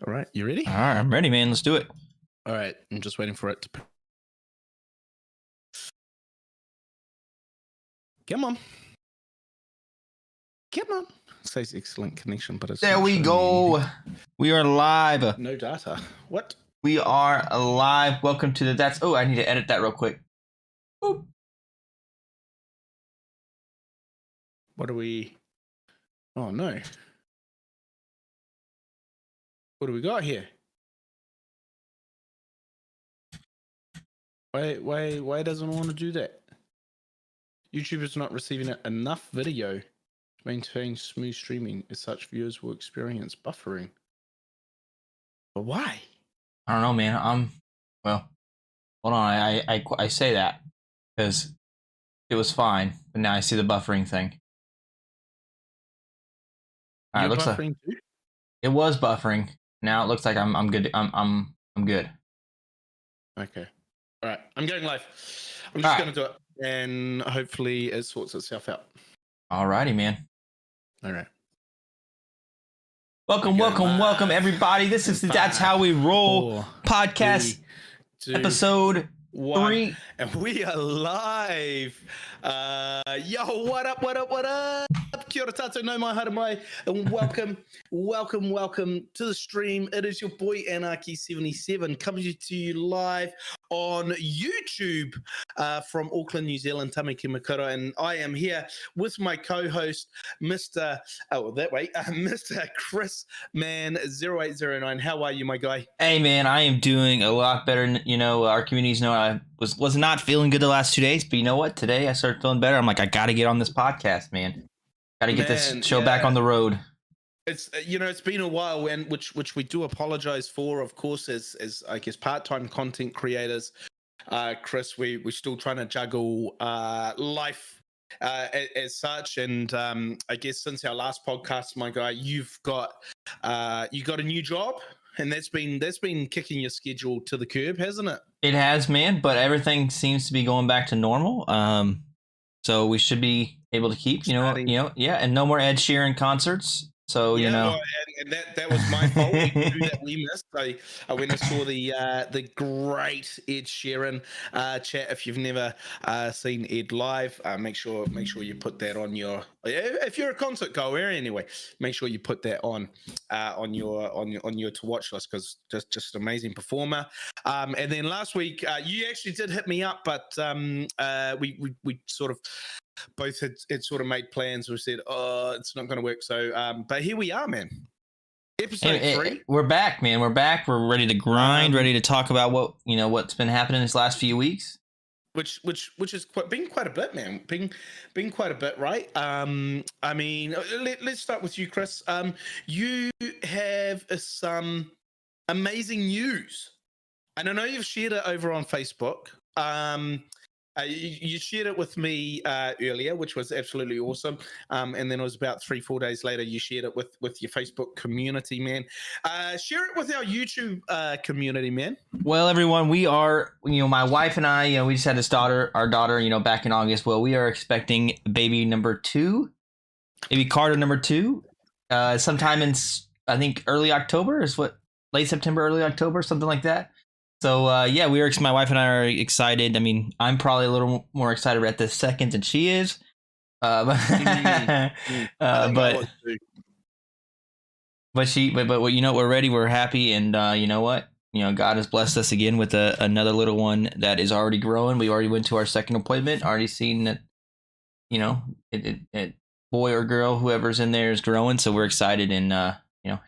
All right, you ready? All right, I'm ready, man. Let's do it. All right, I'm just waiting for it to. Come on. Come on. It says excellent connection, but it's There not we showing go. me We are live. no data. What? We are live. Welcome to the That's. Oh, I need to edit that real quick. Boop. What are we? Oh no. What do we got here? Why doesn't it want to do that? YouTube is not receiving enough video to maintain smooth streaming. As such, viewers will experience buffering. But why? I don't know, man. Well, hold on. I say that because it was fine, but now I see the buffering thing. All right, You're looks like buffering too? it was buffering. Now it looks like I'm good. I'm good. Okay. All right. I'm going live. I'm just All going to do it, and hopefully it sorts itself out. All righty, man. All right. Welcome, everybody. This is the That's How We Roll podcast, 3, 2, episode 3. And we are live. Yo, what up? Kia ora tātou, no mai, haere mai, and welcome to the stream. It is your boy Anarchy77 coming to you live on YouTube from Auckland, New Zealand, Tamaki Makaurau, and I am here with my co-host, Mr. Chris-Man0809. How are you, my guy? Hey, man, I am doing a lot better. You know, our communities know I was not feeling good the last 2 days, but you know what? Today I started feeling better. I'm like, I got to get on this podcast, man. Got to get this show back on the road. It's it's been a while, and which we do apologize for, of course, as I guess part-time content creators. Chris, we're still trying to juggle life as such, and I guess since our last podcast, my guy, you've got a new job, and that's been kicking your schedule to the curb, hasn't it? It has, man, but everything seems to be going back to normal. So we should be able to keep, and no more Ed Sheeran concerts. So and that was my fault. We missed. I went and saw the great Ed Sheeran chat. If you've never seen Ed live, make sure you put that on your. If you're a concert goer, anyway, make sure you put that on your to watch list, because just an amazing performer. And then last week you actually did hit me up, but we sort of both had sort of made plans. We said, oh, it's not going to work. So, but here we are, man. Episode 3. We're back, man. We're back. We're ready to grind, ready to talk about what's been happening this last few weeks. Which has been quite a bit, man. Been quite a bit, right? I mean, let's start with you, Chris. You have some amazing news, and I know you've shared it over on Facebook. You shared it with me earlier, which was absolutely awesome. And then it was about 3-4 days later, you shared it with your Facebook community, man. Share it with our YouTube community, man. Well, everyone, we are, my wife and I, we just had our daughter, back in August. Well, we are expecting baby number 2, baby Carter number 2, sometime in, I think, early October late September, early October, something like that. So, my wife and I are excited. I mean, I'm probably a little more excited at this second than she is. But we're ready. We're happy. And you know what? God has blessed us again with another little one that is already growing. We already went to our second appointment, already seen that, it boy or girl, whoever's in there is growing. So we're excited and,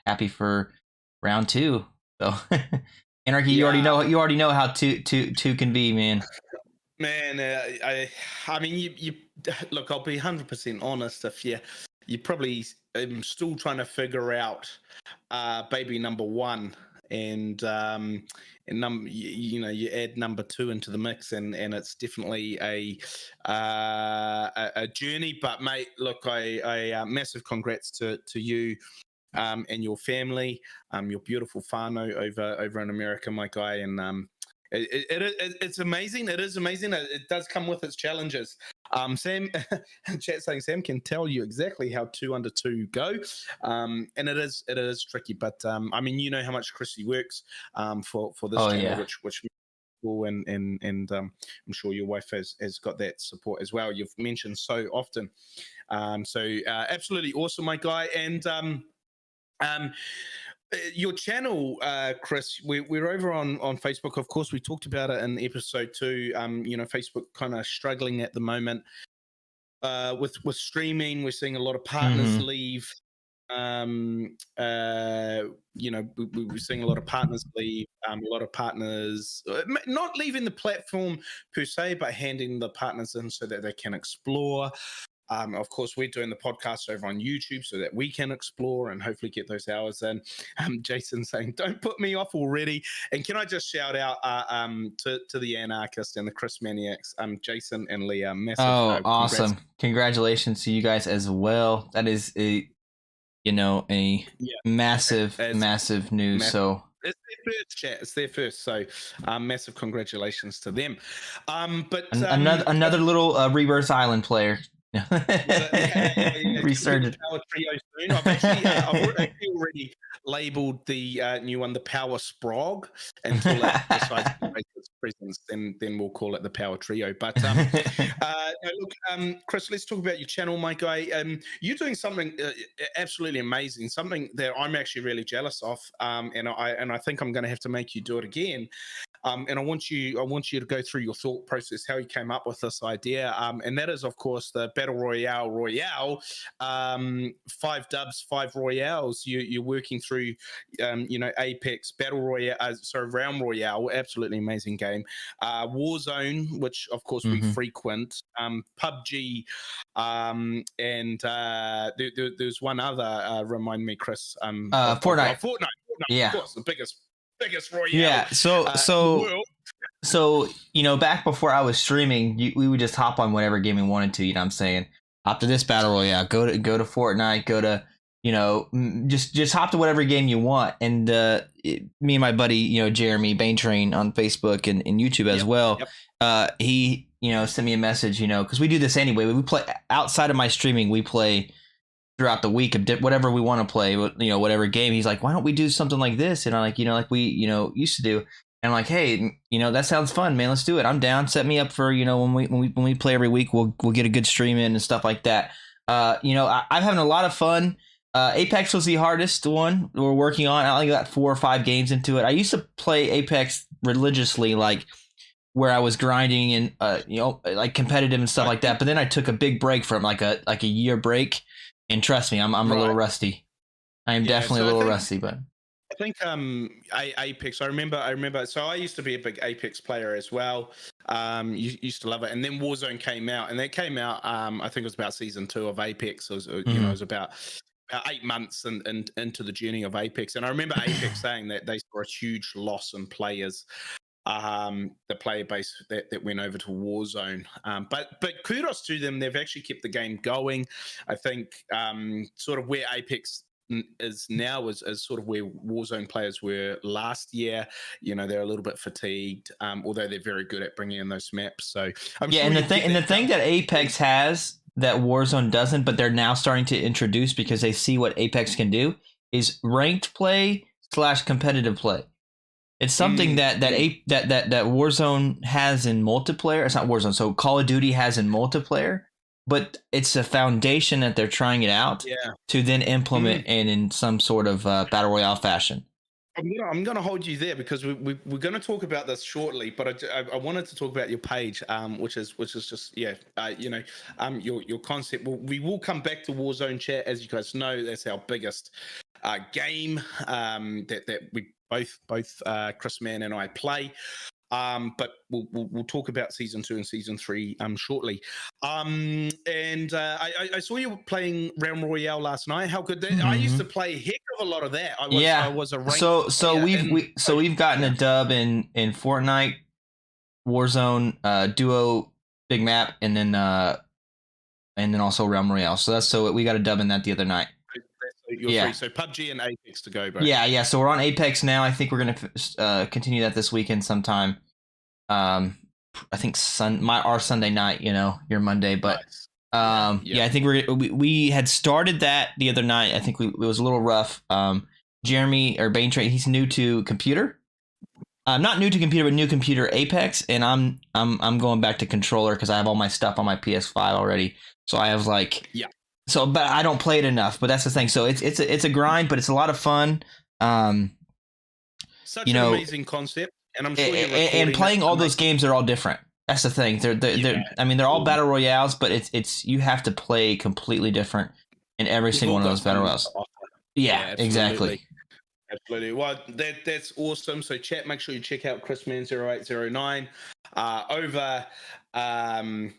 happy for round 2. So Anarchy, you already know how two can be, man. Man, I mean, you look. I'll be 100% honest. If you probably still trying to figure out baby number 1, and you add number 2 into the mix, and it's definitely a journey. But mate, look, I massive congrats to you. And your family, your beautiful whānau over in America, my guy, and It's amazing. It is amazing. It does come with its challenges. Sam, chat saying Sam can tell you exactly how 2 under 2 go, and it is tricky. But I mean, you know how much Chrissy works for this channel, yeah. which and I'm sure your wife has got that support as well. You've mentioned so often, so absolutely awesome, my guy, and your channel, Chris, we're over on Facebook. Of course, we talked about it in episode 2. You know, Facebook kind of struggling at the moment with streaming. We're seeing a lot of partners leave. You know, we're seeing a lot of partners leave. A lot of partners not leaving the platform per se, but handing the partners in so that they can explore. Of course, we're doing the podcast over on YouTube so that we can explore and hopefully get those hours in. Jason saying, "Don't put me off already." And can I just shout out to the Anarchist and the Chris Maniacs, Jason and Leah. Massive, awesome! Congratulations to you guys as well. That is a massive news. So it's their first chat. It's their first. So massive congratulations to them. But another little Rebirth Island player. Resurgent. Power Trio soon. I've actually already labelled the new one the Power Sprog until it decides to make its presence. Then we'll call it the Power Trio. But look, Chris, let's talk about your channel, my guy. You're doing something absolutely amazing, something that I'm actually really jealous of, and I think I'm going to have to make you do it again. And I want you to go through your thought process, how you came up with this idea, and that is, of course, the Battle Royale. 5 dubs, 5 Royales. You're working through, Apex, Battle Royale, Realm Royale, absolutely amazing game. Warzone, which of course we frequent. PUBG, and there's one other. Remind me, Chris. Fortnite. Fortnite. Yeah, of course, the biggest Royale. Yeah, so back before I was streaming, we would just hop on whatever game we wanted to. You know what I'm saying? Hop to this battle royale, go to Fortnite, go to just hop to whatever game you want. And me and my buddy, Jeremy Baintrain on Facebook and YouTube as well. He sent me a message, because we do this anyway. We play outside of my streaming. We play throughout the week of whatever we want to play, whatever game. He's like, why don't we do something like this? And I'm like, like we, used to do. And I'm like, hey, that sounds fun, man. Let's do it. I'm down. Set me up for, when we play every week, we'll get a good stream in and stuff like that. I'm having a lot of fun. Apex was the hardest one we're working on. I only got 4 or 5 games into it. I used to play Apex religiously, like where I was grinding and, like competitive and stuff like that. But then I took a big break from like a year break. And trust me, I'm a little rusty. I am definitely a little rusty, but I think Apex. I remember. So I used to be a big Apex player as well. Used to love it, and then Warzone came out, and that came out. I think it was about season 2 of Apex. It was, it was about 8 months and into the journey of Apex. And I remember Apex saying that they saw a huge loss in players. The player base that went over to Warzone, but kudos to them. They've actually kept the game going. I think sort of where Apex is now is sort of where Warzone players were last year. They're a little bit fatigued, although they're very good at bringing in those maps. So and the thing that Apex has that Warzone doesn't, but they're now starting to introduce because they see what Apex can do, is ranked play / competitive play. It's something that Warzone has in multiplayer. It's not Warzone, so Call of Duty has in multiplayer, but it's a foundation that they're trying it out to then implement in some sort of battle royale fashion. I'm gonna hold you there because we're gonna talk about this shortly, but I wanted to talk about your page, which is just your concept. We will come back to Warzone chat, as you guys know. That's our biggest game that we both Chris-Man and I play. But we'll talk about season 2 and season 3 shortly. And I saw you playing Realm Royale last night. How good that? I used to play a heck of a lot of that. I was a ranked we've gotten a dub in Fortnite, Warzone, Duo, Big Map, and then also Realm Royale. So we got a dub in that the other night. You're free. So PUBG and Apex to go, bro. Yeah. So we're on Apex now. I think we're going to continue that this weekend sometime. I think our Sunday night, your Monday, but Nice. yeah, I think we had started that the other night. I think it was a little rough. Jeremy or Bain Trade, he's new to computer. Not new to computer, but new computer Apex, and I'm going back to controller because I have all my stuff on my PS5 already. So I have but I don't play it enough. But that's the thing. So it's a grind, but it's a lot of fun. Such an amazing concept, and I'm sure you're and playing all those games are all different. That's the thing. They're all battle royales, but it's you have to play completely different in every single one of those battle royales. Yeah, exactly. Absolutely. Well, that's awesome. So, chat, make sure you check out Chris-Man0809 over on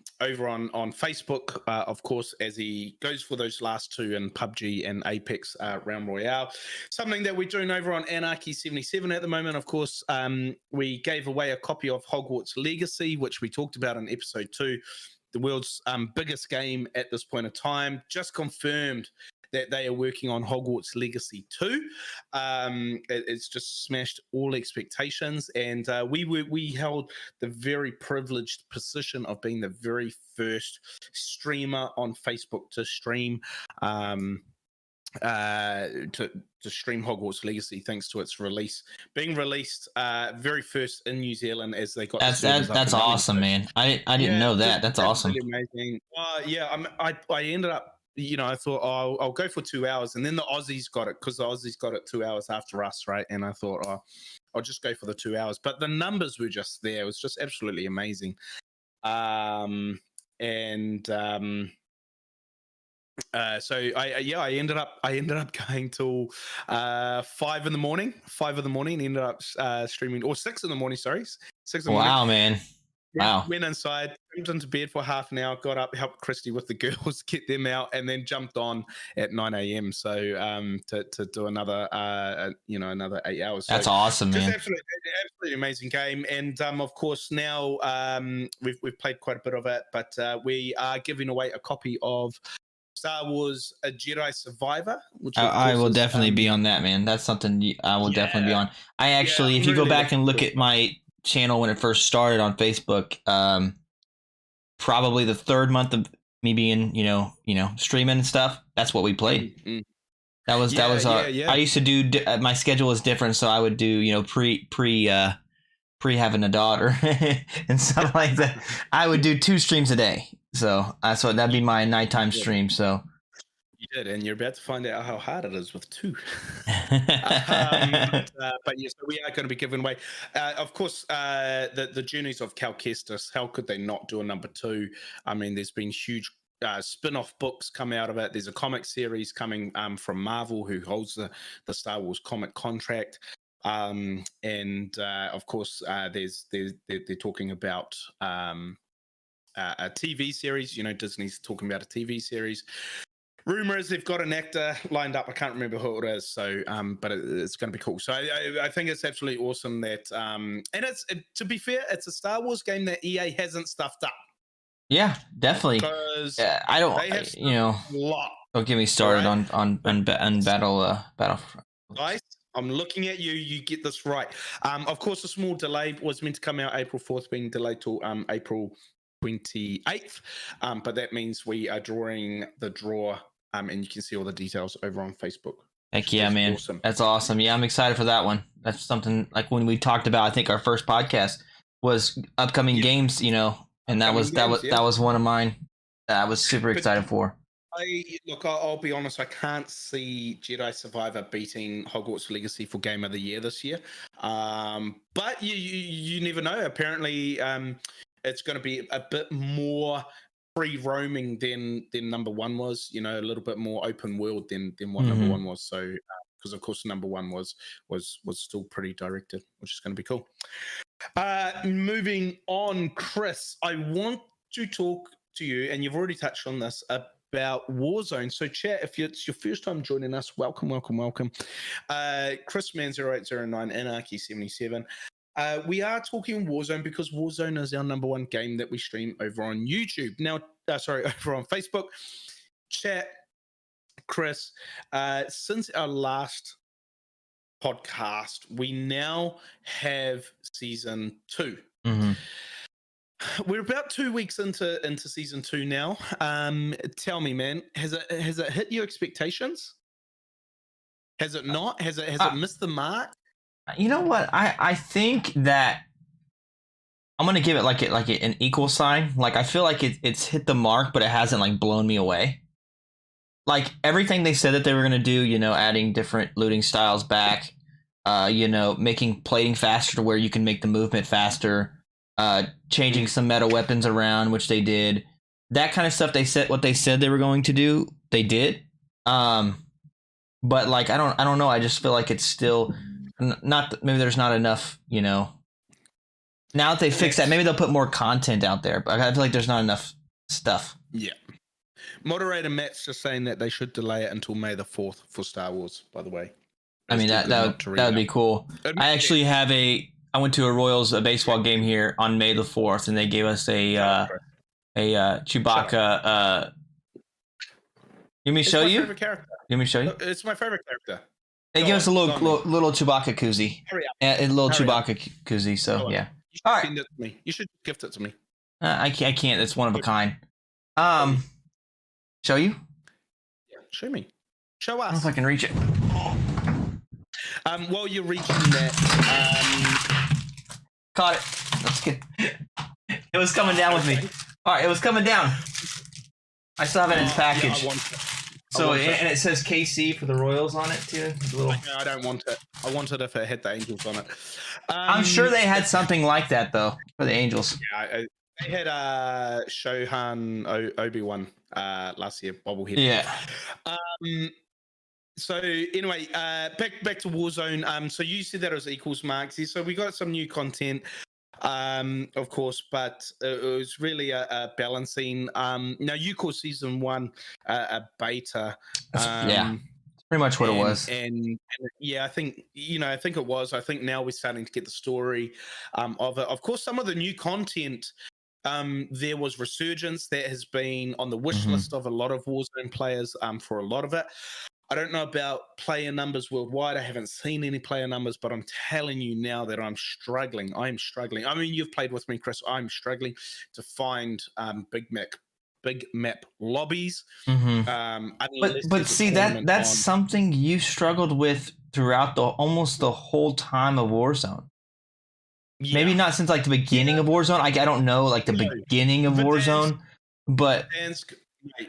Facebook, of course, as he goes for those last two in PUBG and Apex Round Royale. Something that we're doing over on Anarchy77 at the moment, of course, we gave away a copy of Hogwarts Legacy, which we talked about in episode 2, the world's biggest game at this point of time. Just confirmed that they are working on Hogwarts Legacy 2. It's just smashed all expectations, and we held the very privileged position of being the very first streamer on Facebook to stream to stream Hogwarts Legacy, thanks to its being released very first in New Zealand as they got that's awesome, man. I didn't know that. That's awesome. Amazing. I ended up, I thought, I'll go for 2 hours, and then the Aussies got it because the Aussies got it 2 hours after us, right? And I thought, I'll just go for the 2 hours, but the numbers were just there. It was just absolutely amazing. So I ended up going till 5 in the morning. 5 in the morning, ended up streaming, or 6 in the morning. Sorry, 6 in the morning. Wow, man. Wow. Went inside, jumped into bed for half an hour, got up, helped Christy with the girls, get them out, and then jumped on at 9 a.m. So to do another another 8 hours. That's awesome, man. Absolutely amazing game. And of course now we've played quite a bit of it, but we are giving away a copy of Star Wars: A Jedi Survivor, which I will definitely be on that, man. That's something I will definitely be on. I actually, if you go back and look at my channel when it first started on Facebook, probably the third month of me being, streaming and stuff, that's what we played. Mm-hmm. That was I used to do, my schedule is different, so I would do, pre having a daughter and stuff like that. I would do 2 streams a day. So that'd be my nighttime stream. So you did, and you're about to find out how hard it is with 2. But yes, so we are going to be giving away, of course, the journeys of Cal Kestis. How could they not do a number 2? I mean, there's been huge spin-off books come out of it. There's a comic series coming from Marvel, who holds the Star Wars comic contract. And of course, they're talking about a TV series. Disney's talking about a TV series. Rumor is they've got an actor lined up. I can't remember who it is. So, but it's going to be cool. So I think it's absolutely awesome that, and to be fair, it's a Star Wars game that EA hasn't stuffed up. Yeah, definitely. Because I don't, a lot. Don't get me started on Battlefront. Guys, I'm looking at you. You get this right. Of course, a small delay was meant to come out April 4th, being delayed till April 28th. But that means we are drawing the draw, and you can see all the details over on Facebook. Heck yeah, man. Awesome. That's awesome. Yeah, I'm excited for that one. That's something like when we talked about, I think our first podcast was upcoming games, and that was one of mine that I was super excited for. I'll be honest, I can't see Jedi Survivor beating Hogwarts Legacy for Game of the Year this year. But you never know. Apparently, it's going to be a bit more free roaming than number 1 was. A little bit more open world than what number 1 was. So, because of course number 1 was still pretty directed, which is going to be cool. Moving on, Chris, I want to talk to you, and you've already touched on this, about Warzone. So chat, if it's your first time joining us, welcome. Chris-Man0809, Anarchy77. We are talking Warzone because Warzone is our number 1 game that we stream over on YouTube. Now, over on Facebook. Chat, Chris, since our last Podcast, we now have season 2. Mm-hmm. We're about 2 weeks into season 2 now. Tell me, man, has it hit your expectations? Has it not? Has it missed the mark? You know what? I think that I'm gonna give it like an equal sign. Like I feel like it's hit the mark, but it hasn't like blown me away. Like everything they said that they were gonna do, adding different looting styles back, making plating faster to where you can make the movement faster, changing some meta weapons around, which they did. That kind of stuff what they said they were going to do, they did. But like I don't know. I just feel like it's still not. Maybe there's not enough. Now that they fix that, maybe they'll put more content out there. But I feel like there's not enough stuff. Yeah. Moderator Matt's just saying that they should delay it until May the 4th for Star Wars. By the way, I mean that would be cool. I actually have I went to a Royals baseball game here on May the 4th, and they gave us a Chewbacca. Let me show you. Let me show you. It's my favorite character. They give us a little Chewbacca koozie. A little Chewbacca koozie. So yeah. All right. Send it to me. You should gift it to me. I can't. It's one of a kind. Show you? Yeah. Show me. Show us. I don't know if I can reach it. While you're reaching that, caught it. That's good. It was coming down with me. All right, it was coming down. I still have it in its package. Yeah, I want it. And it says KC for the Royals on it too. No, I don't want it. I want it if it had the Angels on it. I'm sure they had something like that though for the Angels. Yeah, they had Shohan Obi-Wan last year, bobblehead. Yeah. So anyway, back to Warzone. So you said that it was equals marks. So we got some new content. Of course, but it was really a balancing. Now you call season 1 a beta. Yeah, pretty much what it was. And yeah, I think it was. I think now we're starting to get the story of it. Of course, some of the new content. There was Resurgence that has been on the wish list of a lot of Warzone players for a lot of it. I don't know about player numbers worldwide. I haven't seen any player numbers, but I'm telling you now that I'm struggling. I'm struggling. I mean, you've played with me, Chris. I'm struggling to find big map lobbies. But see, that's something you struggled with throughout almost the whole time of Warzone. Yeah. Maybe not since like the beginning of Warzone. I don't know, like the beginning of Warzone, but.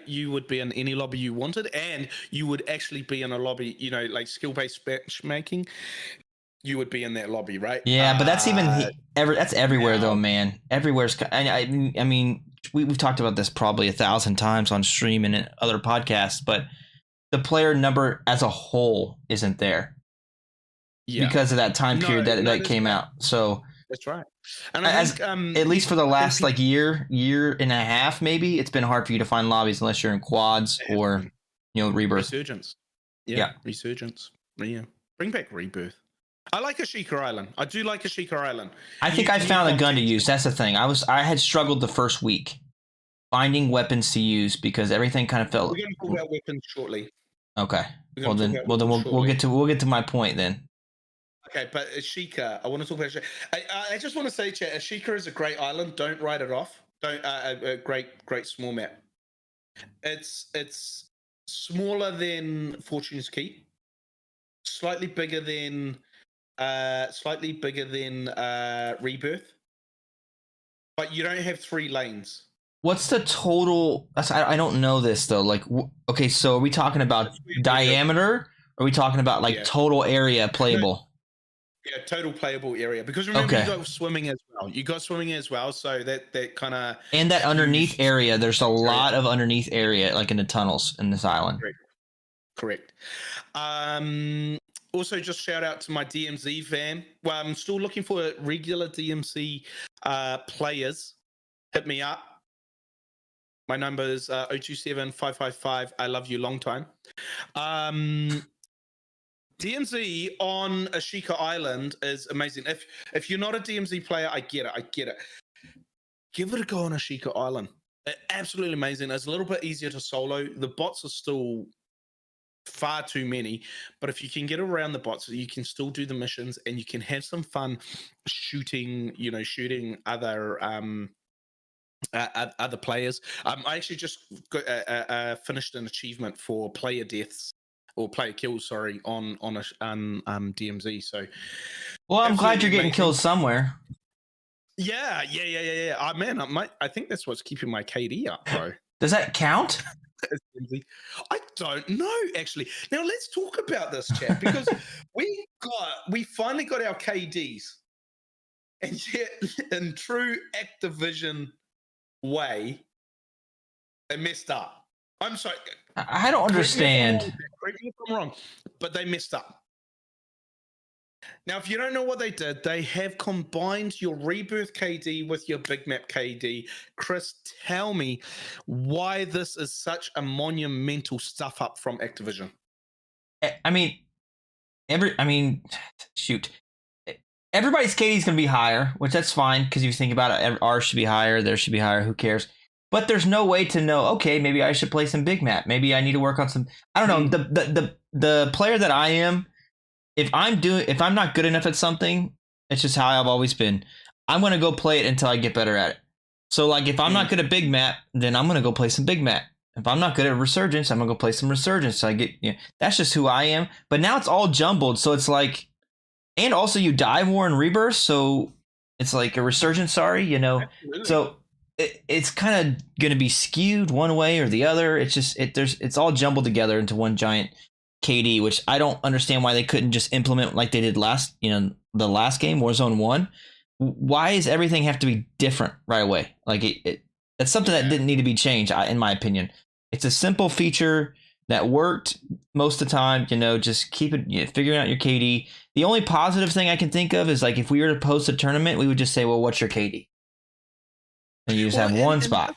You would be in any lobby you wanted, and you would actually be in a lobby, like skill-based matchmaking. You would be in that lobby, right? Yeah, but that's that's everywhere though, man. Everywhere's. I mean, we've talked about this probably 1,000 times on stream and in other podcasts, but the player number as a whole isn't there because of that time period that came out. So. That's right. And I think, at least for the last year and a half, maybe it's been hard for you to find lobbies unless you're in quads or Rebirth. Resurgence. Yeah. Resurgence. Yeah. Bring back Rebirth. I like Ashika Island. I do like Ashika Island. I think I found a gun to use. That's the thing. I had struggled the first week finding weapons to use because everything kind of felt. We're going to talk about weapons shortly. Okay. Well then we'll get to my point then. Okay, but Ashika, I want to talk about Ashika. I just want to say, chat, Ashika is a great island. Don't write it off. Don't a great small map. It's smaller than Fortune's Keep, slightly bigger than Rebirth, but you don't have 3 lanes. What's the total? I don't know this though. Like, okay, so are we talking about diameter? Or are we talking about total area playable? Yeah, total playable area. Because remember, you got swimming as well. So that kind of and that underneath area, there's a lot of underneath area, like in the tunnels in this island. Correct. Also, just shout out to my DMZ fan. Well, I'm still looking for regular DMC players. Hit me up. My number is 027-555. I love you long time. DMZ on Ashika Island is amazing. If you're not a DMZ player, I get it. Give it a go on Ashika Island. Absolutely amazing. It's a little bit easier to solo. The bots are still far too many. But if you can get around the bots, you can still do the missions, and you can have some fun shooting other players. I actually just finished an achievement for player deaths or player kills, sorry, on DMZ. So, well, I'm glad you're getting amazing. killed somewhere. Yeah. Oh, man, I think that's what's keeping my KD up, bro. Does that count? I don't know, actually. Now let's talk about this, chat, because we finally got our KDs, and yet in true Activision way, they messed up. I'm sorry. I don't understand. Correct me if I'm wrong, but they messed up. Now, if you don't know what they did, they have combined your Rebirth KD with your Big Map KD. Chris, tell me why this is such a monumental stuff up from Activision. I mean, shoot. Everybody's KD is going to be higher, which that's fine, because you think about it, ours should be higher, theirs should be higher, who cares? But there's no way to know, okay, maybe I should play some Big Map. Maybe I need to work on some, I don't know, the player that I am, if I'm not good enough at something, it's just how I've always been. I'm going to go play it until I get better at it. So like if I'm not good at Big Map, then I'm going to go play some Big Map. If I'm not good at Resurgence, I'm going to go play some Resurgence. So that's just who I am. But now it's all jumbled. So it's like, and also you die more in Rebirth. So it's like a Resurgence, Absolutely. So it's kind of going to be skewed one way or the other. It's just, it's all jumbled together into one giant KD, which I don't understand why they couldn't just implement like they did the last game, Warzone 1. Why does everything have to be different right away? Like that's something that didn't need to be changed, in my opinion. It's a simple feature that worked most of the time, just keep it, figuring out your KD. The only positive thing I can think of is like if we were to post a tournament, we would just say, well, what's your KD? And you just have one spot.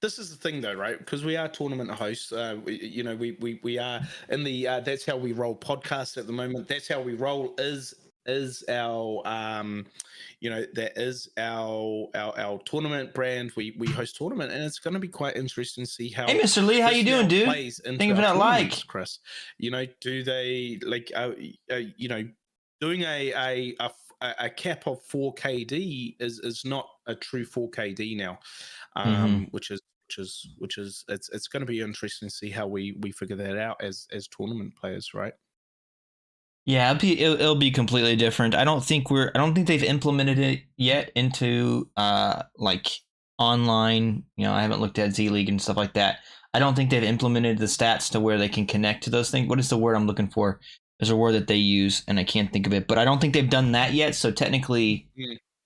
This is the thing, though, right? Because we are tournament hosts. We are in the That's How We Roll podcast at the moment. That's How We Roll is our that is our tournament brand. We host tournament, and it's going to be quite interesting to see how. Hey, Mr. Lee, how you doing, dude? Think of that like, Chris. Do they like doing a cap of 4 KD is not a true 4 KD now, which is it's going to be interesting to see how we figure that out as tournament players, right? Yeah, it'll be completely different. I don't think they've implemented it yet into like online. I haven't looked at Z League and stuff like that. I don't think they've implemented the stats to where they can connect to those things. What is the word I'm looking for? There's a word that they use and I can't think of it, but I don't think they've done that yet. So technically,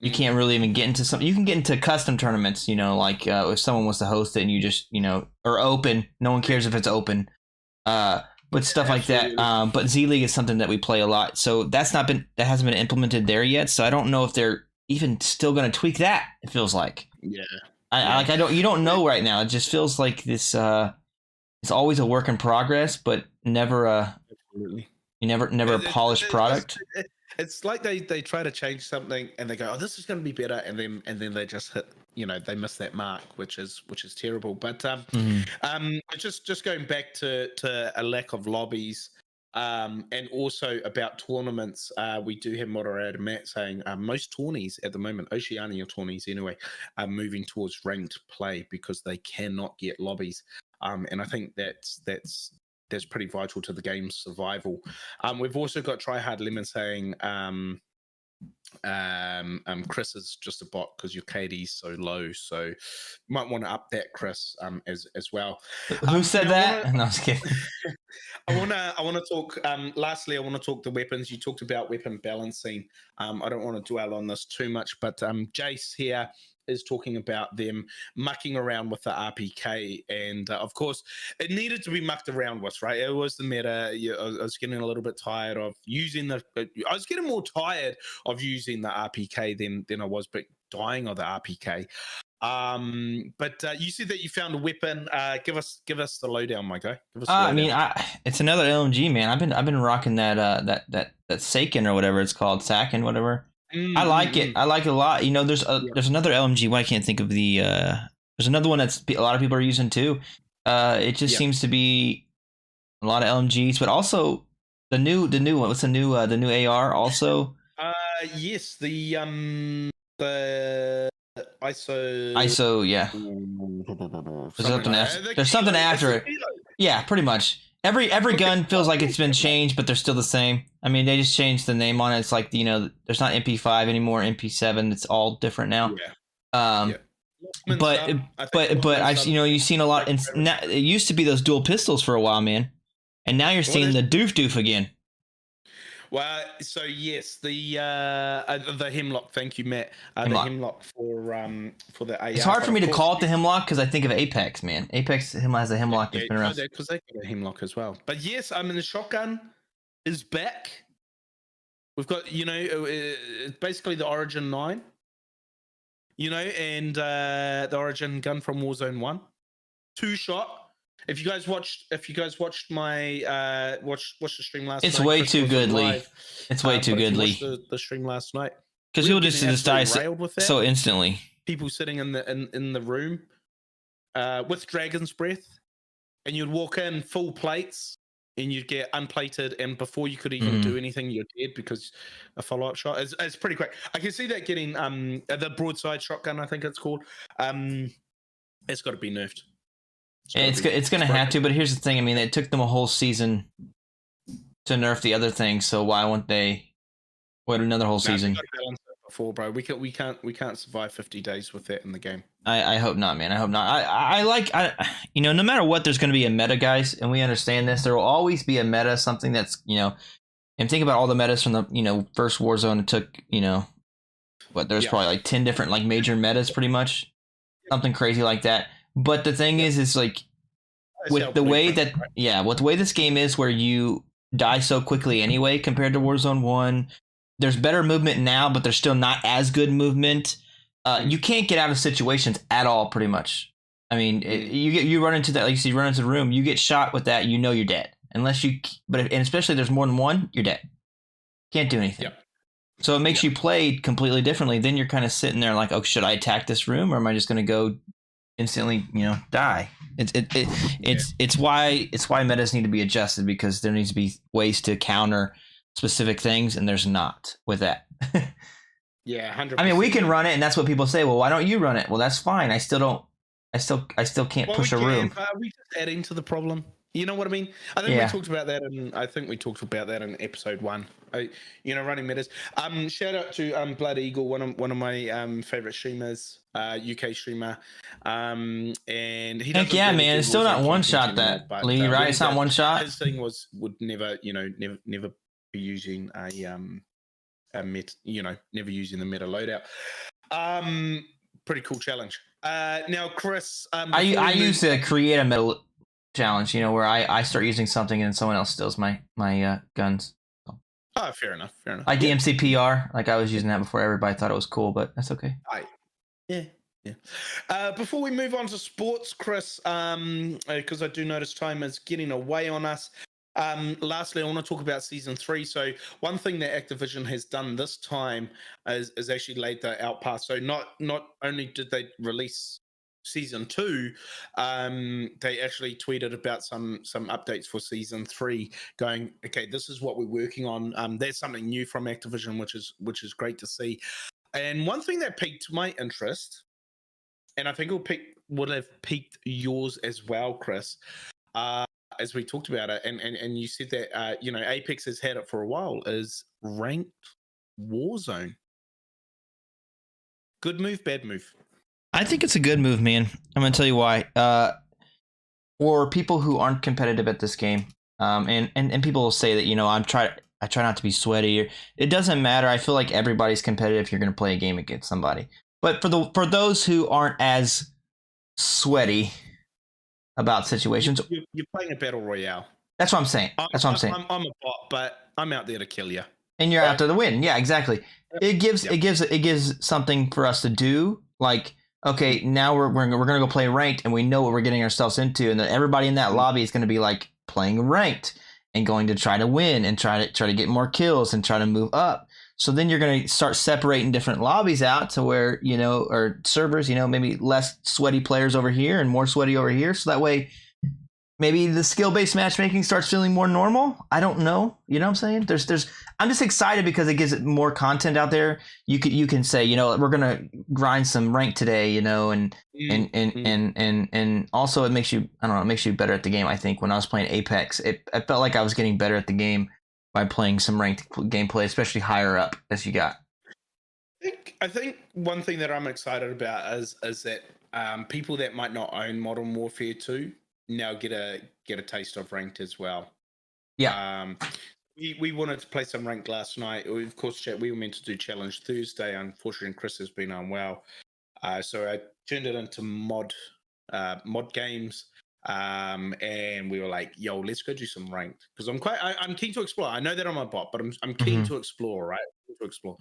you can't really even get into something. You can get into custom tournaments, like if someone wants to host it and you just, or open. No one cares if it's open. But stuff like that. But Z League is something that we play a lot. So that hasn't been implemented there yet. So I don't know if they're even still going to tweak that. It feels like. Yeah. You don't know right now. It just feels like this. It's always a work in progress, but never Absolutely. You never a polished product. It's like they try to change something and they go, oh, this is going to be better, and then they just hit, they miss that mark, which is terrible. But just going back to a lack of lobbies, and also about tournaments, we do have moderator Matt saying most tourneys at the moment, Oceania tourneys anyway, are moving towards ranked play because they cannot get lobbies, and I think that's pretty vital to the game's survival. We've also got Tryhard Lemon saying Chris is just a bot because your KD's so low, so you might want to up that, Chris, as well. Who said that? No, I was kidding. I want to talk. Lastly, I want to talk the weapons. You talked about weapon balancing. I don't want to dwell on this too much, but Jace here is talking about them mucking around with the RPK, and of course it needed to be mucked around with, right? It was the meta. I was getting a little bit tired of using I was getting more tired of using the RPK than I was dying of the RPK. But you said that you found a weapon. Give us the lowdown, my guy. It's another LMG, man. I've been rocking that Saken or whatever it's called, Saken, whatever. I like it. I like it a lot. There's another LMG. Why I can't think of the. There's another one that's a lot of people are using too. It just seems to be a lot of LMGs, but also the new one. What's the new AR also? Yes, the ISO, yeah. There's something after it. Yeah, pretty much. Every gun feels like it's been changed, but they're still the same. I mean, they just changed the name on it. It's like, there's not MP5 anymore, MP7. It's all different now. Yeah. But I've you've seen a lot. It used to be those dual pistols for a while, man, and now you're seeing the doof again. Well, so yes, the Hemlock. Thank you, Matt. The Hemlock for the AR. It's hard for me to call it the Hemlock because I think of Apex, man. Apex has a Hemlock that's been around. Because they got a Hemlock as well. But yes, the shotgun is back. We've got basically the Origin 9. And the Origin gun from Warzone 1, 2-shot. If you guys watched my watch the stream last night, it's way too good, Lee. It's way too good, Lee. The stream last night because you'll just die so instantly. People sitting in the room with Dragon's Breath, and you'd walk in full plates, and you'd get unplated, and before you could even do anything, you're dead because a follow-up shot. It's pretty quick. I can see that getting the broadside shotgun, I think it's called. It's got to be nerfed. It's going to have to, but here's the thing. I mean, it took them a whole season to nerf the other thing, so why won't they wait another whole season? Before, bro, we can't survive 50 days with that in the game. I hope not, man. I hope not. I like no matter what, there's going to be a meta, guys, and we understand this. There will always be a meta, something that's and think about all the metas from the first Warzone. It took there's probably like 10 different like major metas, pretty much, something crazy like that. But the thing is like with the way that with the way this game is, where you die so quickly anyway compared to Warzone 1. There's better movement now, but there's still not as good movement. You can't get out of situations at all, pretty much. I mean, you run into that, like you see, you run into the room, you get shot with that, you're dead. Unless you, and especially if there's more than one, you're dead. Can't do anything. Yep. So it makes you play completely differently. Then you're kind of sitting there like, oh, should I attack this room, or am I just going to go instantly, die? It's why metas need to be adjusted, because there needs to be ways to counter specific things, and there's not with that. 100%. I mean, we can run it, and that's what people say. Well, why don't you run it? Well, that's fine. I still can't push a room. We just adding to the problem. You know what I mean? I think we talked about that, in episode 1. Running metas. Shout out to Blood Eagle, one of my favorite streamers, UK streamer. And he heck yeah, man! It's still not one shot that Lee, right? It's not one shot. His thing would never be using never using the meta loadout. Pretty cool challenge. Now, Chris, I used to create a meta challenge, where I start using something and someone else steals my guns. Oh, fair enough. Like DMC PR, like I was using that before everybody thought it was cool, but that's okay. Yeah. Before we move on to sports, Chris, because I do notice time is getting away on us. Lastly, I want to talk about season 3. So one thing that Activision has done this time is actually laid that out path. So not only did they release season 2, they actually tweeted about some updates for season 3, going, okay, this is what we're working on. There's something new from Activision, which is great to see. And one thing that piqued my interest, and I think would have piqued yours as well, Chris, as we talked about it, and you said that Apex has had it for a while, is ranked Warzone. Good move, bad move? I think it's a good move, man. I'm gonna tell you why. For people who aren't competitive at this game, and people will say that I try not to be sweaty. It doesn't matter. I feel like everybody's competitive if you're gonna play a game against somebody. But for those who aren't as sweaty about situations, you're playing a battle royale. That's what I'm saying. I'm a bot, but I'm out there to kill you. And you're out there to win. Yeah, exactly. It gives something for us to do. Like, okay, now we're gonna go play ranked, and we know what we're getting ourselves into, and then everybody in that lobby is gonna be like playing ranked and going to try to win and try to get more kills and try to move up. So then you're gonna start separating different lobbies out to where or servers, maybe less sweaty players over here and more sweaty over here. So that way, maybe the skill-based matchmaking starts feeling more normal. I don't know. You know what I'm saying? I'm just excited because it gives it more content out there. You can say, we're gonna grind some rank today, and also it makes you, I don't know, it makes you better at the game. I think when I was playing Apex, I felt like I was getting better at the game by playing some ranked gameplay, especially higher up as you got. I think one thing that I'm excited about is that people that might not own Modern Warfare 2 now get a taste of ranked as well. Yeah. We wanted to play some ranked last night. Of course, we were meant to do Challenge Thursday. Unfortunately, Chris has been unwell, so I turned it into mod games. And we were like, "Yo, let's go do some ranked," because I'm keen to explore. I know that I'm a bot, but I'm keen to explore, right? To explore,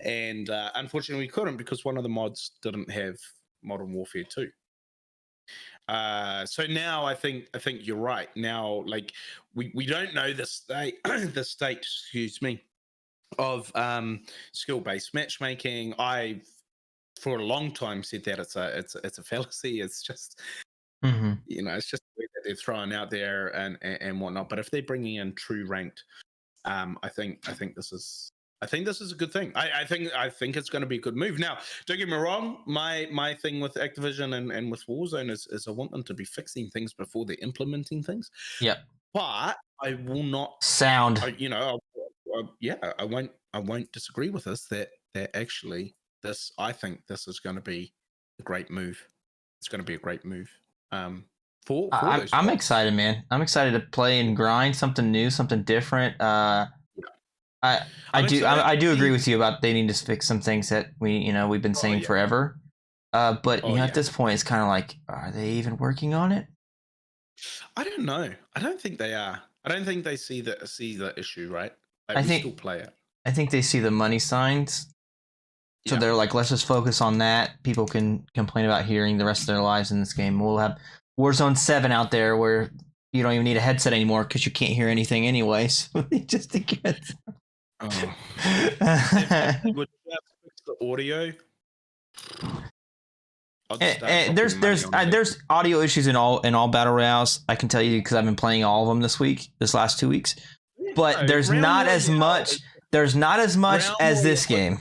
and unfortunately, we couldn't because one of the mods didn't have Modern Warfare 2. So now I think you're right. Now, like we don't know the state, excuse me, of skill-based matchmaking. I've for a long time said that it's a fallacy. It's just it's just the way that they're throwing out there and whatnot. But if they're bringing in true ranked, I think this is a good thing. I think it's going to be a good move. Now, don't get me wrong. My thing with Activision and with Warzone is I want them to be fixing things before they're implementing things. Yeah. But I will not I won't disagree with this that actually I think this is going to be a great move. It's going to be a great move. I'm excited, man. I'm excited to play and grind something new, something different. I do agree with you about they need to fix some things that we've been saying forever. But at this point, it's kind of like, are they even working on it? I don't know. I don't think they are. I don't think they see the issue, right? I think still play it. I think they see the money signs, so they're like, let's just focus on that. People can complain about hearing the rest of their lives in this game. We'll have Warzone 7 out there where you don't even need a headset anymore because you can't hear anything anyway. So just to get. Oh. Would you fix the audio? There's audio issues in all battle royales. I can tell you because I've been playing all of them this last 2 weeks. But there's not as much. There's not as much as this game.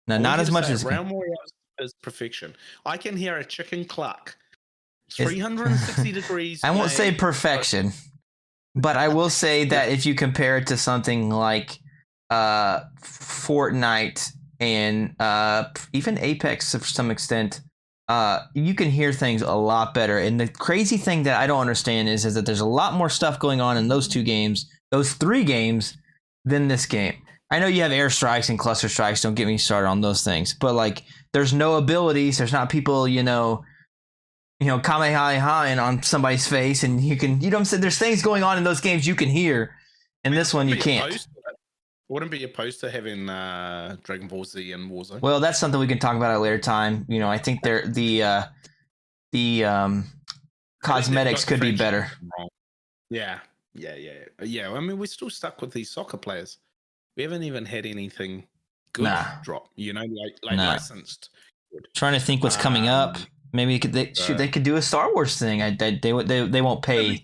No, not as much as Round Royale is perfection. I can hear a chicken cluck. 360 degrees. I won't say perfection, but I will say that if you compare it to something like Fortnite and even Apex to some extent, you can hear things a lot better. And the crazy thing that I don't understand is that there's a lot more stuff going on in those 3 games, than this game. I know you have airstrikes and cluster strikes. Don't get me started on those things. But like, there's no abilities. There's not people, Kamehameha on somebody's face, and you know what I'm saying? There's things going on in those games you can hear. In this one, you can't. Wouldn't be opposed to having Dragon Ball Z and Warzone. Well, that's something we can talk about at a later time. I think the cosmetics could be better. Yeah. I mean, we're still stuck with these soccer players. We haven't even had anything good drop. Licensed. Trying to think what's coming up. Maybe they could do a Star Wars thing. They won't pay.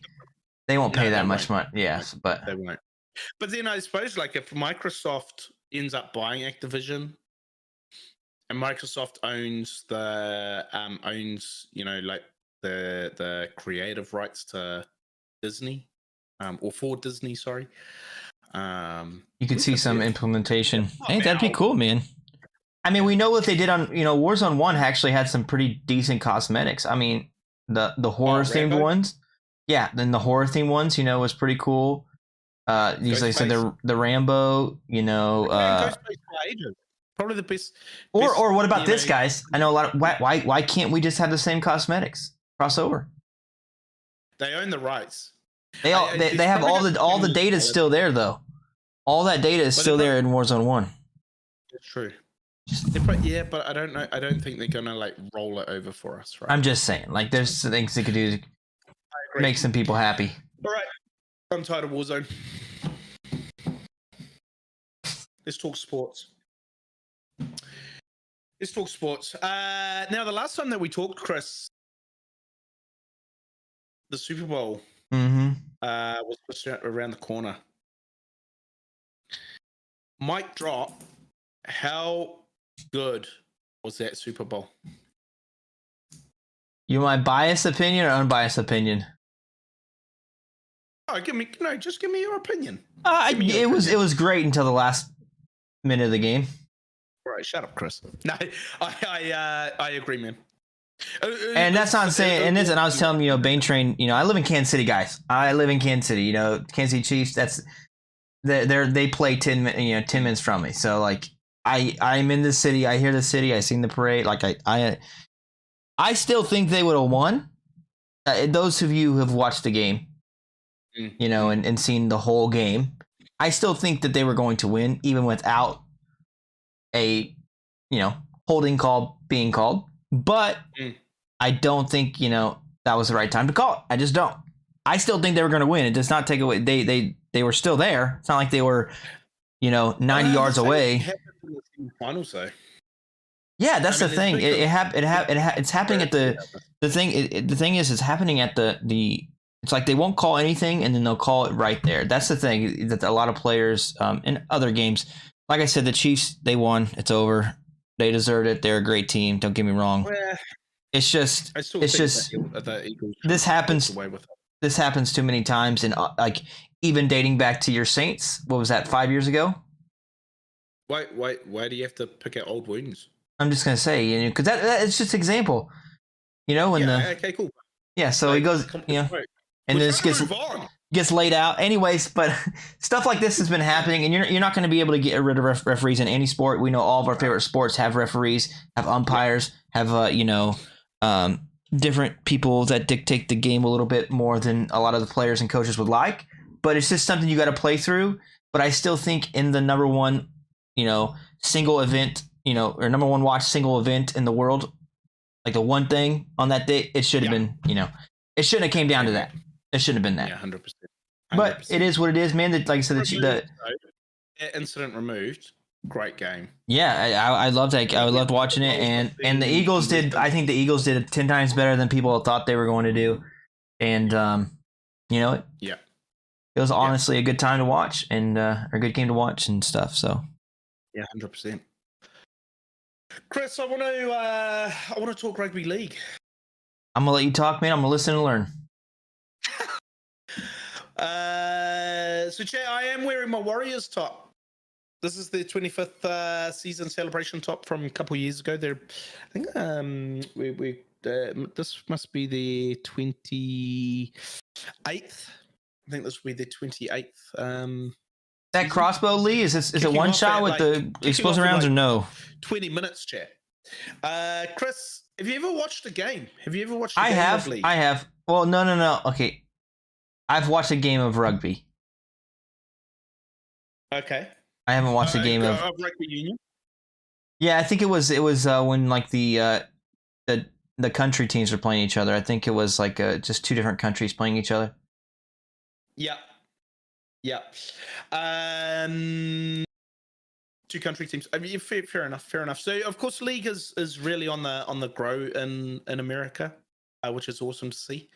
They won't pay that much money. Yes, but they won't. But then I suppose, like, if Microsoft ends up buying Activision, and Microsoft owns the creative rights to Disney, or for Disney, sorry. You could see some implementation. Hey, that'd be cool, man. I mean, we know what they did on Warzone 1 actually had some pretty decent cosmetics. I mean, the horror themed ones, then the horror themed ones, was pretty cool. Usually said the Rambo, probably the best. Or what about this, guys? I know a lot of why can't we just have the same cosmetics crossover? They own the rights. They have all the data is still there though. All that data is still there in Warzone 1. It's true. But I don't know. I don't think they're gonna roll it over for us, right? I'm just saying, there's things they could do to make some people happy. All right, I'm tired of Warzone. Let's talk sports. Now, the last time that we talked, Chris, the Super Bowl was just around the corner. Mic drop. How good was that Super Bowl? You want my biased opinion or unbiased opinion? Oh, just give me your opinion. It was great until the last minute of the game. All right, shut up, Chris. No, I agree, man. And that's not saying. And I was telling you, Bane Train. I live in Kansas City, guys. I live in Kansas City. Kansas City Chiefs. That's they play 10 minutes from me. So like I'm in the city. I hear the city. I seen the parade. Like I still think they would have won. Those of you who have watched the game, and seen the whole game, I still think that they were going to win even without a holding call being called. But I don't think that was the right time to call it. I just don't. I still think they were going to win. It does not take away. They were still there. It's not like they were 90 yards away. Finals though. Yeah, that's the thing. It's happening at the thing. The thing is, it's happening at the. It's like they won't call anything, and then they'll call it right there. That's the thing that a lot of players in other games, like I said, the Chiefs, they won. It's over. They deserved it. They're a great team. Don't get me wrong. Well, it's just the Eagles this happens. This happens too many times, and like even dating back to your Saints. What was that? 5 years ago. Why do you have to pick out old wounds? I'm just gonna say, because that it's just an example. Okay, cool. Yeah, so he goes, and then it gets laid out. Anyways, but stuff like this has been happening, and you're not going to be able to get rid of referees in any sport. We know all of our favorite sports have referees, have umpires, have different people that dictate the game a little bit more than a lot of the players and coaches would like. But it's just something you got to play through. But I still think in the number one, single event, or number one watch single event in the world, like the one thing on that day, it should have been, it shouldn't have came down to that. It shouldn't have been that. Yeah, 100%. But it is what it is, man. Like I said, the incident removed. Great game. Yeah, I loved that. I loved watching it, and the Eagles did. I think the Eagles did it 10 times better than people thought they were going to do, and Yeah, it was honestly a good time to watch and a good game to watch and stuff. So yeah, 100%. Chris, I want to talk rugby league. I'm gonna let you talk, man. I'm gonna listen and learn. So, Jay, I am wearing my Warriors top. This is the 25th season celebration top from a couple of years ago. I think this must be the 28th. I think this will be the 28th. That crossbow, Lee, is it one shot with the explosive rounds or no? 20 minutes, chat. Chris, have you ever watched a game? Have you ever watched a game of league? I have. Well, no. Okay. I've watched a game of rugby. Okay. I haven't watched a game of rugby union. Yeah, I think it was when like the country teams were playing each other. I think it was like just two different countries playing each other. Yeah. Two country teams. I mean, fair enough. So of course, league is really on the grow in America, which is awesome to see.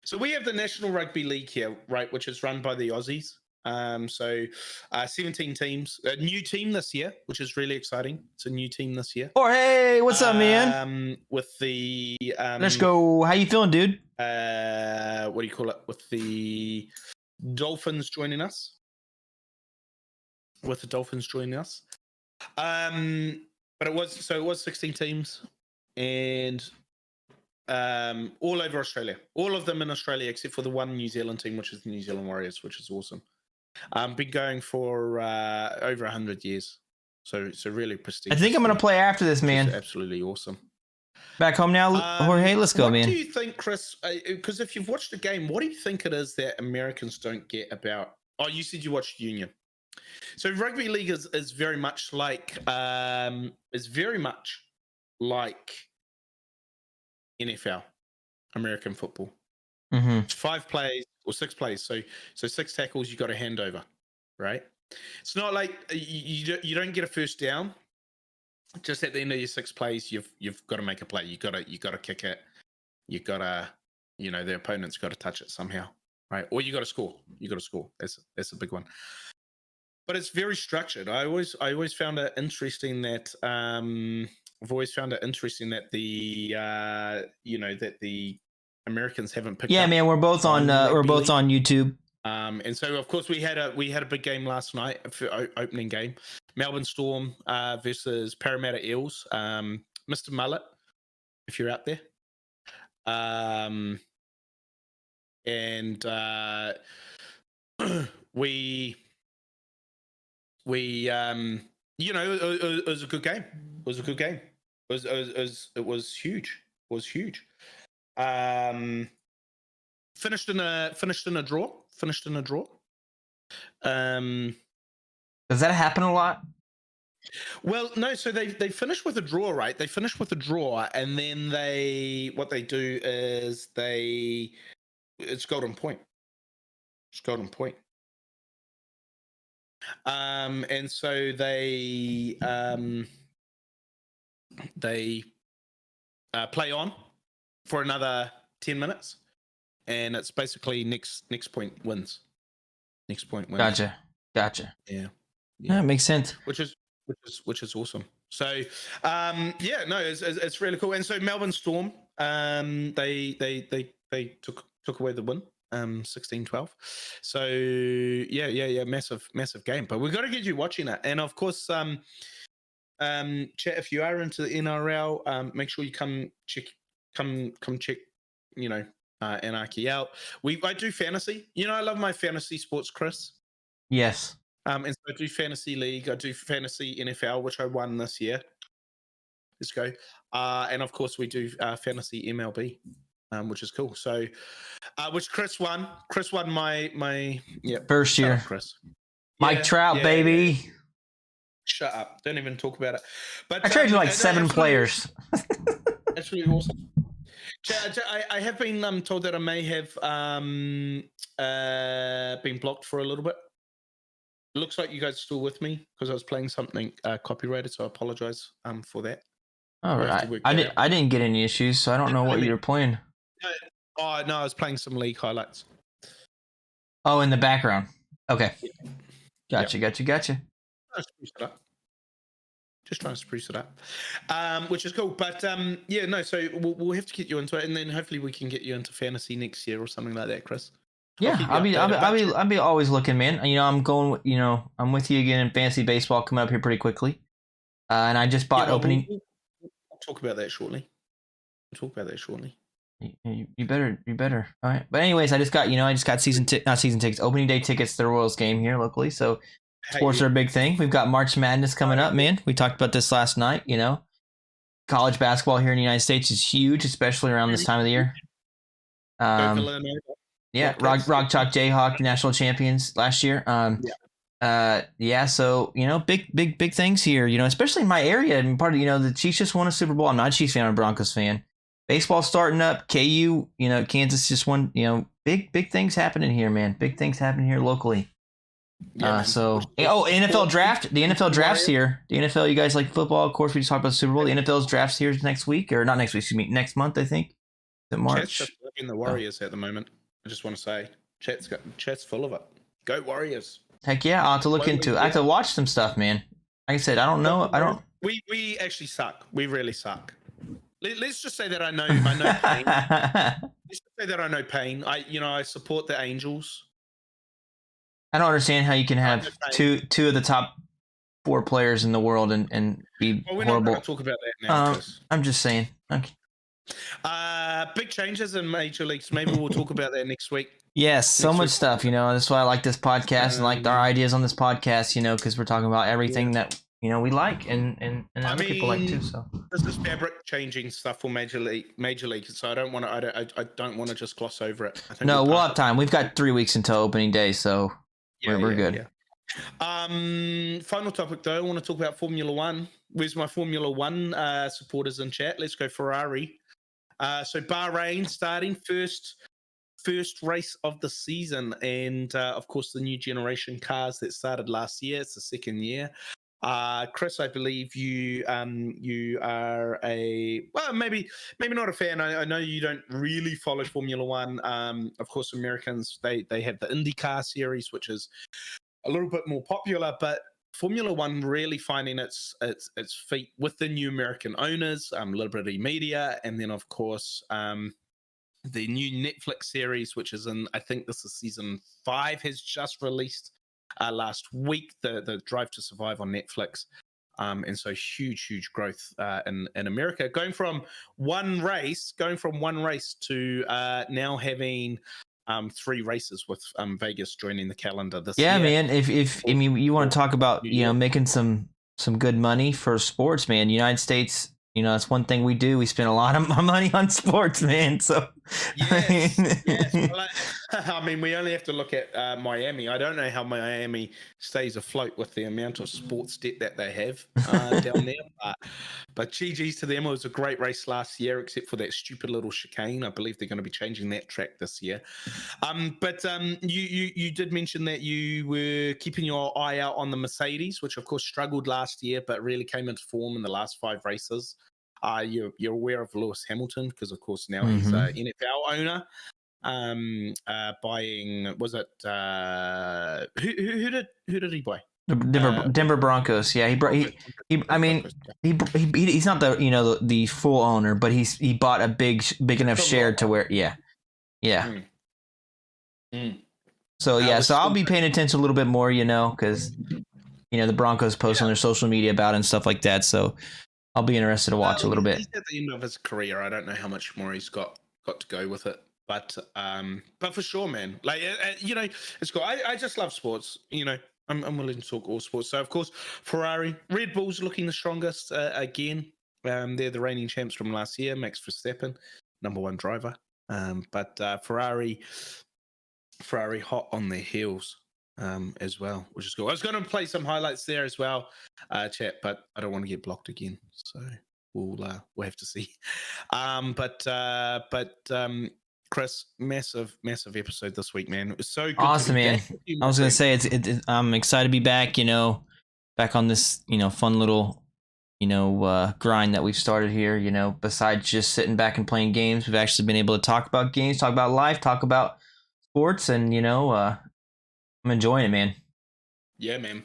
So we have the National Rugby League here, right, which is run by the Aussies. 17 teams, a new team this year, which is really exciting. It's a new team this year. Oh, hey, what's up, man? With the let's go. How you feeling, dude? What do you call it? With the Dolphins joining us. But it was 16 teams, and all over Australia, all of them in Australia except for the one New Zealand team, which is the New Zealand Warriors, which is awesome. Been going for over 100 years, so really prestigious. I think I'm gonna play after this, man. Absolutely awesome. Back home now, Jorge. Let's go, man. What do you think, Chris? Because if you've watched the game, what do you think it is that Americans don't get about? Oh, you said you watched Union. So rugby league is very much like NFL, American football. Mm-hmm. 5 plays or 6 plays. So 6 tackles you got to hand over, right? It's not like you don't get a first down. Just at the end of your 6 plays, you've got to make a play. You got to kick it. You got to, the opponent's got to touch it somehow. right? Or you got to score. You got to score. That's a big one. But it's very structured. I always found it interesting that I've always found it interesting that the that the Americans haven't picked up. Man, we're both on YouTube. And so of course we had a big game last night, opening game, Melbourne Storm versus Parramatta Eels. Mr. Mullet, if you're out there, and we it was a good game. It was a good game. It was huge. It was huge. Finished in a draw. Does that happen a lot? Well, no. So they finish with a draw, right? They finish with a draw, and then what they do is it's golden point. It's golden point. And so they play on for another 10 minutes, and it's basically next point wins. Next point wins. Gotcha. Yeah. That makes sense. Which is awesome. So it's really cool. And so Melbourne Storm, they took away the win. 16-12. So yeah, massive game. But we've got to get you watching it. And of course, chat, if you are into the NRL, make sure you come check, Anarchy out. I do fantasy. I love my fantasy sports, Chris. Yes. And so I do fantasy league. I do fantasy NFL, which I won this year. Let's go. And of course, we do fantasy MLB. Which is cool. So, which Chris won. Chris won my first year. Up, Chris. Mike Trout, baby. Yeah. Shut up! Don't even talk about it. But I traded like 7 players. That's really awesome. I have been told that I may have been blocked for a little bit. It looks like you guys are still with me because I was playing something copyrighted, so I apologize for that. All right. I didn't get any issues, so I don't know what you were playing. Oh no, I was playing some league highlights. Oh, in the background. Okay. Yeah. Gotcha. Just trying to spruce it up. Which is cool. But so we'll have to get you into it, and then hopefully we can get you into fantasy next year or something like that, Chris. Yeah, I'll be always looking, man. I'm with you again in fantasy baseball coming up here pretty quickly. And I just bought opening. We'll talk about that shortly. You better. All right. But anyways, I just got opening day tickets to the Royals game here locally. So sports are a big thing. We've got March Madness coming up, man. We talked about this last night. College basketball here in the United States is huge, especially around this time of the year. Rock Chalk Jayhawk national champions last year. So big things here. Especially in my area and part of the Chiefs just won a Super Bowl. I'm not a Chiefs fan, I'm a Broncos fan. Baseball starting up. KU, Kansas just won. Big things happening here, man. Big things happening here locally. NFL draft. The NFL draft's here. The NFL, you guys like football? Of course, we just talked about the Super Bowl. The NFL's draft's here next week, or not next week. Excuse me, next month, I think. Is it March? Chat's in the Warriors at the moment. I just want to say, chat's full of it. Go Warriors! Heck yeah, I'll have to look into it. I have to watch some stuff, man. Like I said, I don't know. We actually suck. We really suck. Let's just say that I know pain. Let's just say that I know pain. I support the Angels. I don't understand how you can have two of the top 4 players in the world and be horrible. We're not going to talk about that now, Chris. I'm just saying. Okay. Big changes in Major Leagues. Maybe we'll talk about that next week. Yes, so much stuff. That's why I like this podcast and like our ideas on this podcast. Because we're talking about everything that we like and other people like too. So this is fabric changing stuff for Major League. So I don't want to just gloss over it. No, we'll have time. We've got 3 weeks until opening day, so we're good. Yeah. Final topic though. I want to talk about Formula One. Where's my Formula One supporters in chat? Let's go Ferrari. So Bahrain starting first race of the season, and of course the new generation cars that started last year. It's the second year. Chris, I believe you are maybe not a fan. I know you don't really follow Formula One. Of course, Americans they have the IndyCar series, which is a little bit more popular, but Formula One really finding its feet with the new American owners, Liberty Media, and then of course the new Netflix series, which is I think this is season 5, has just released last week. The Drive to Survive on Netflix, and so huge growth in America, going from one race to now having 3 races with Vegas joining the calendar this year. Yeah, man. If I mean you want to talk about making some good money for sports, man. United States, that's one thing we do. We spend a lot of money on sports, man. So yes. Well, I mean, we only have to look at Miami. I don't know how Miami stays afloat with the amount of sports debt that they have down there. But GG's to them. It was a great race last year, except for that stupid little chicane. I believe they're going to be changing that track this year. But you did mention that you were keeping your eye out on the Mercedes, which of course struggled last year, but really came into form in the last 5 races. You're aware of Lewis Hamilton because, of course, now he's an NFL owner. Buying, was it who did he buy? Denver Broncos. Yeah, he's not the the full owner, but he bought a big enough share to where So so I'll be paying attention a little bit more, because the Broncos post on their social media about it and stuff like that. So I'll be interested to watch a little bit. He's at the end of his career. I don't know how much more he's got to go with it, but for sure, man. Like it's cool. I just love sports. I'm willing to talk all sports. So of course, Ferrari, Red Bull's looking the strongest again. They're the reigning champs from last year. Max Verstappen, number 1 driver. But Ferrari hot on their heels as well, which is cool. I was going to play some highlights there as well, chat, but I don't want to get blocked again, so we'll have to see. But Chris, massive episode this week, man. It was so good. Awesome, man. I was going to say I'm excited to be back. Back on this fun little grind that we've started here. Besides just sitting back and playing games, we've actually been able to talk about games, talk about life, talk about sports, and I'm enjoying it, man. Yeah, man.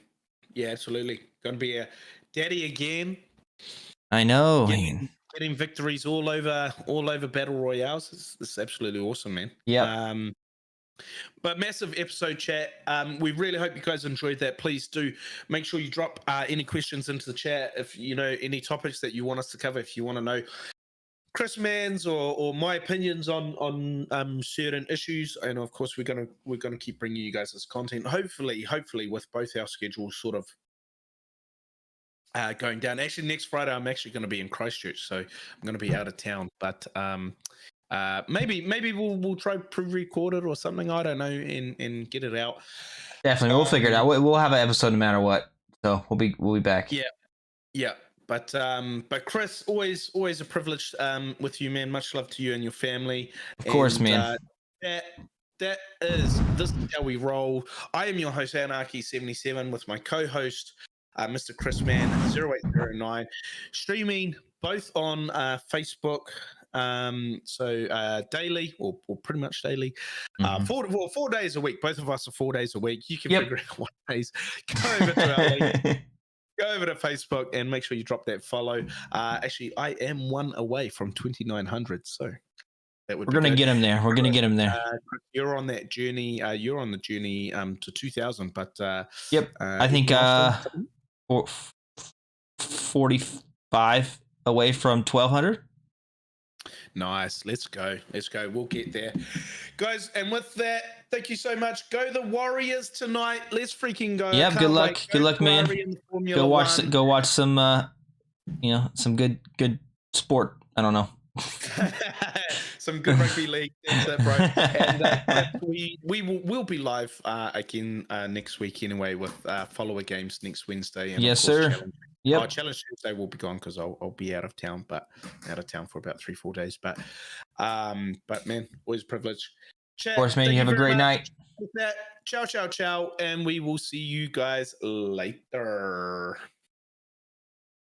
Yeah, absolutely. Gonna be a daddy again. I know. Getting victories all over battle royales. This is absolutely awesome, man. Yeah. But massive episode, chat. We really hope you guys enjoyed that. Please do make sure you drop any questions into the chat. If any topics that you want us to cover, if you want to know Chris-Man's or my opinions on certain issues, and of course we're gonna keep bringing you guys this content. Hopefully with both our schedules sort of going down. Actually, next Friday I'm actually going to be in Christchurch, so I'm going to be out of town. But maybe we'll try pre-record it or something. I don't know, and get it out. Definitely, we'll figure it out. We'll have an episode no matter what. So we'll be back. Yeah. But Chris, always a privilege with you, man. Much love to you and your family. Of course, man. This is how we roll. I am your host, Anarchy77, with my co-host, Mr. Chris-Man0809, streaming both on Facebook, so daily or pretty much daily, 4 days a week. Both of us are 4 days a week. You can figure out what days. Go over to our link. Go over to Facebook and make sure you drop that follow. Actually, I am 1 away from 2,900, so that would. We're gonna get him there. We're gonna get him there. You're on that journey. You're on the journey to 2,000, but I think 45 away from 1,200. Nice. Let's go. We'll get there, guys. And with that, thank you so much. Go the Warriors tonight. Let's freaking go. Yeah. Good luck. Good luck, man. Go watch some some good sport. I don't know. Some good rugby league. That's it, bro. And we'll be live again next week anyway with follower games next Wednesday. And yes, sir. Challenge Tuesday will be gone because I'll be out of town for about 3-4 days. But man, always a privilege. Chat, of course, man. You have a great night. Ciao, and we will see you guys later.